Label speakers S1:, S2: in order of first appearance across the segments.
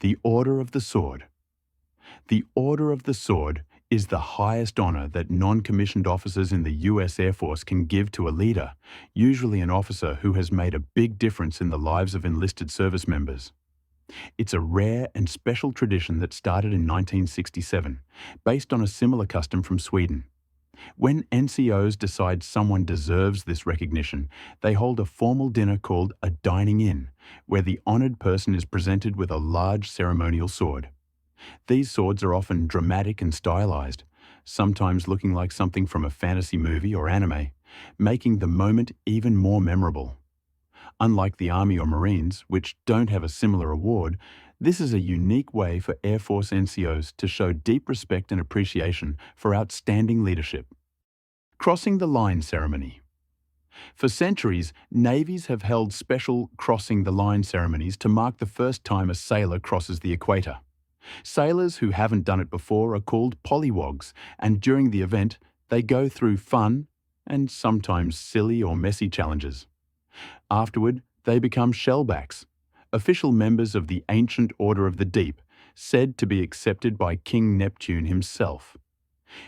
S1: The Order of the Sword. The Order of the Sword is the highest honor that non-commissioned officers in the U.S. Air Force can give to a leader, usually an officer who has made a big difference in the lives of enlisted service members. It's a rare and special tradition that started in 1967, based on a similar custom from Sweden. When NCOs decide someone deserves this recognition, they hold a formal dinner called a dining in, where the honored person is presented with a large ceremonial sword. These swords are often dramatic and stylized, sometimes looking like something from a fantasy movie or anime, making the moment even more memorable. Unlike the Army or Marines, which don't have a similar award, this is a unique way for Air Force NCOs to show deep respect and appreciation for outstanding leadership. Crossing the Line Ceremony. For centuries, navies have held special crossing the line ceremonies to mark the first time a sailor crosses the equator. Sailors who haven't done it before are called polywogs, and during the event, they go through fun and sometimes silly or messy challenges. Afterward, they become shellbacks, official members of the ancient Order of the Deep, said to be accepted by King Neptune himself.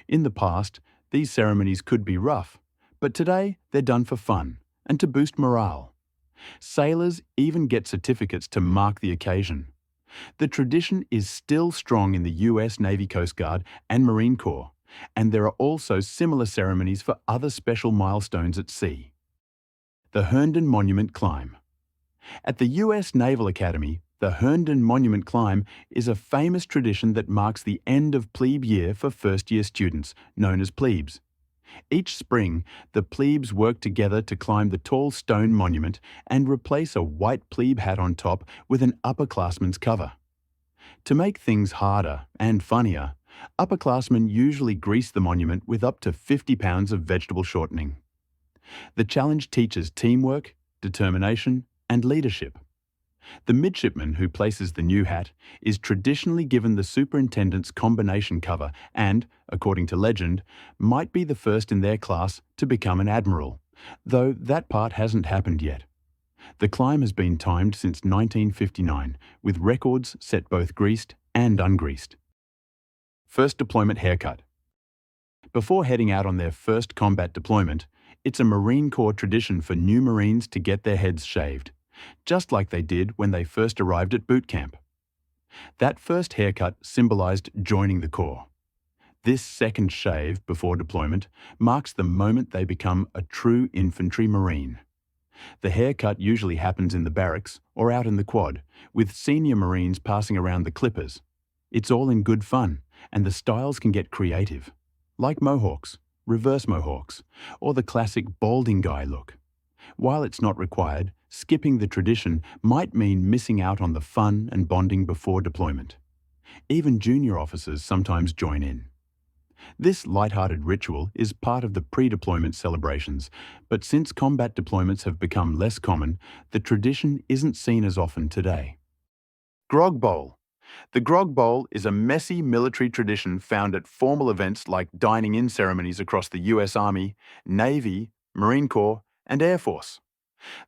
S1: In the past, these ceremonies could be rough, but today they're done for fun and to boost morale. Sailors even get certificates to mark the occasion. The tradition is still strong in the US Navy Coast Guard and Marine Corps, and there are also similar ceremonies for other special milestones at sea. The Hearnden Monument Climb. At the US Naval Academy, the Hearnden Monument Climb is a famous tradition that marks the end of plebe year for first-year students, known as plebes. Each spring, the plebes work together to climb the tall stone monument and replace a white plebe hat on top with an upperclassman's cover. To make things harder and funnier, upperclassmen usually grease the monument with up to 50 pounds of vegetable shortening. The challenge teaches teamwork, determination, and leadership. The midshipman who places the new hat is traditionally given the superintendent's combination cover and, according to legend, might be the first in their class to become an admiral, though that part hasn't happened yet. The climb has been timed since 1959, with records set both greased and ungreased. First deployment haircut. Before heading out on their first combat deployment, it's a Marine Corps tradition for new Marines to get their heads shaved, just like they did when they first arrived at boot camp. That first haircut symbolized joining the Corps. This second shave before deployment marks the moment they become a true infantry Marine. The haircut usually happens in the barracks or out in the quad, with senior Marines passing around the clippers. It's all in good fun, and the styles can get creative, like mohawks, reverse mohawks, or the classic balding guy look. While it's not required, skipping the tradition might mean missing out on the fun and bonding before deployment. Even junior officers sometimes join in. This light-hearted ritual is part of the pre-deployment celebrations, but since combat deployments have become less common, the tradition isn't seen as often today. Grog Bowl. The Grog Bowl is a messy military tradition found at formal events like dining-in ceremonies across the US Army, Navy, Marine Corps, and Air Force.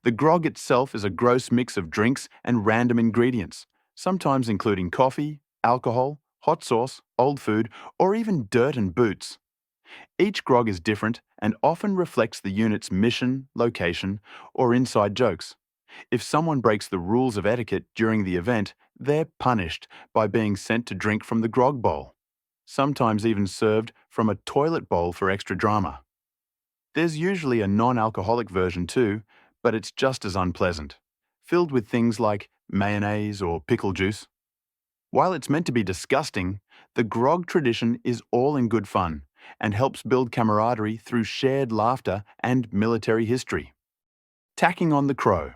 S1: The grog itself is a gross mix of drinks and random ingredients, sometimes including coffee, alcohol, hot sauce, old food, or even dirt and boots. Each grog is different and often reflects the unit's mission, location, or inside jokes. If someone breaks the rules of etiquette during the event, they're punished by being sent to drink from the grog bowl, sometimes even served from a toilet bowl for extra drama. There's usually a non-alcoholic version too, but it's just as unpleasant, filled with things like mayonnaise or pickle juice. While it's meant to be disgusting, the grog tradition is all in good fun and helps build camaraderie through shared laughter and military history. Tacking on the crow.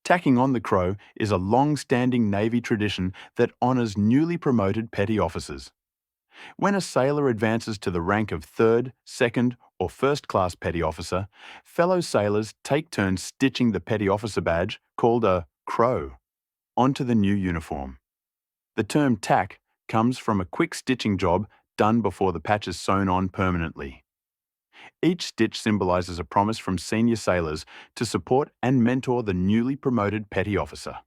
S1: Tacking on the crow is a long-standing Navy tradition that honors newly promoted petty officers. When a sailor advances to the rank of third, second, or first-class petty officer, fellow sailors take turns stitching the petty officer badge, called a crow, onto the new uniform. The term tack comes from a quick stitching job done before the patch is sewn on permanently. Each stitch symbolizes a promise from senior sailors to support and mentor the newly promoted petty officer.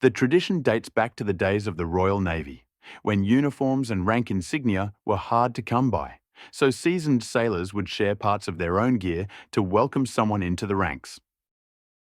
S1: The tradition dates back to the days of the Royal Navy, when uniforms and rank insignia were hard to come by, so seasoned sailors would share parts of their own gear to welcome someone into the ranks.